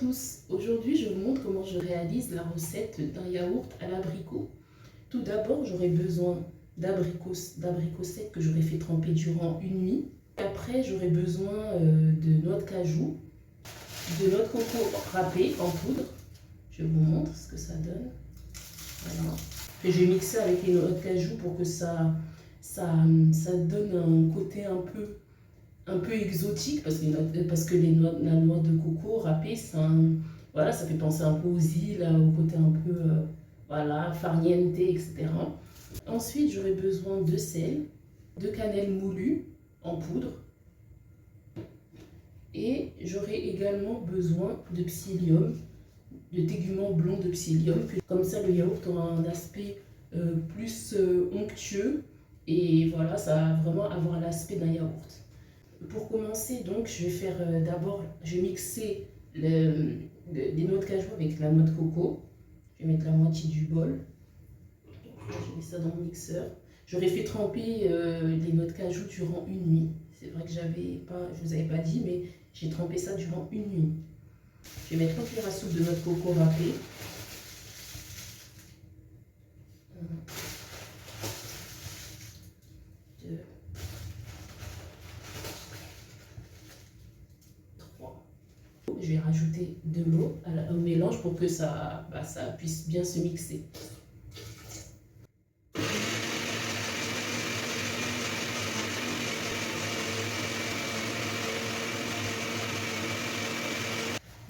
tous, aujourd'hui je vous montre comment je réalise la recette d'un yaourt à l'abricot. Tout d'abord j'aurai besoin d'abricots secs que j'aurai fait tremper durant une nuit. Après j'aurai besoin de noix de cajou, de noix de coco râpée en poudre. Je vous montre ce que ça donne. Voilà. Et je vais mixer avec les noix de cajou pour que ça donne un côté un peu exotique parce que la noix de coco râpée, voilà, ça fait penser un peu aux îles, au côté un peu voilà, farniente, etc. Ensuite, j'aurai besoin de sel, de cannelle moulue en poudre et j'aurai également besoin de psyllium, de tégument blond de psyllium. Comme ça, le yaourt aura un aspect plus onctueux et voilà, ça va vraiment avoir l'aspect d'un yaourt. Pour commencer, donc, je vais faire d'abord, je vais mixer les noix de cajou avec la noix de coco. Je vais mettre la moitié du bol. Donc, je mets ça dans le mixeur. J'aurais fait tremper les noix de cajou durant une nuit. C'est vrai que je ne vous avais pas dit, mais j'ai trempé ça durant une nuit. Je vais mettre une cuillère à soupe de noix de coco râpée. Je vais rajouter de l'eau au mélange pour que ça puisse bien se mixer.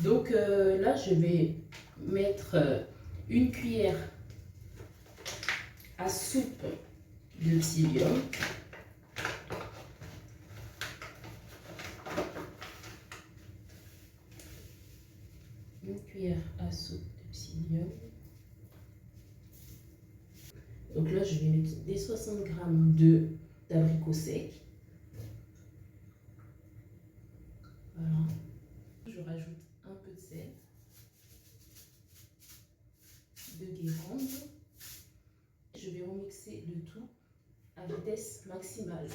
Donc là, je vais mettre une cuillère à soupe de psyllium. Une cuillère à soupe de psyllium. Donc là, je vais mettre des 60 g d'abricots secs. Voilà. Je rajoute un peu de sel, de guérande. Je vais remixer le tout à vitesse maximale.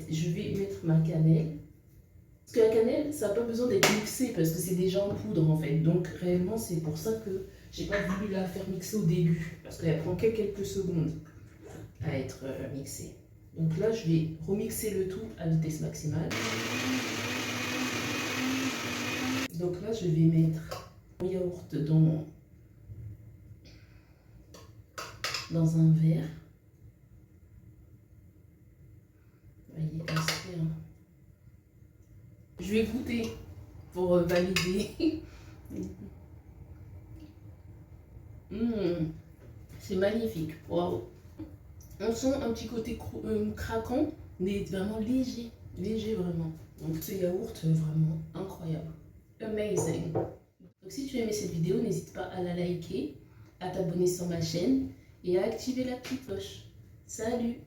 Je vais mettre ma cannelle. Parce que la cannelle, ça n'a pas besoin d'être mixé parce que c'est déjà en poudre en fait. Donc réellement, c'est pour ça que j'ai pas voulu la faire mixer au début. Parce qu'elle prend que quelques secondes à être mixée. Donc là, je vais remixer le tout à vitesse maximale. Donc là, je vais mettre mon yaourt dans un verre. Vous voyez, l'aspect, hein. Je vais goûter pour valider. C'est magnifique. Waouh. On sent un petit côté craquant, mais vraiment léger. Léger vraiment. Donc ce yaourt, vraiment incroyable. Amazing. Donc si tu as aimé cette vidéo, n'hésite pas à la liker, à t'abonner sur ma chaîne et à activer la petite cloche. Salut!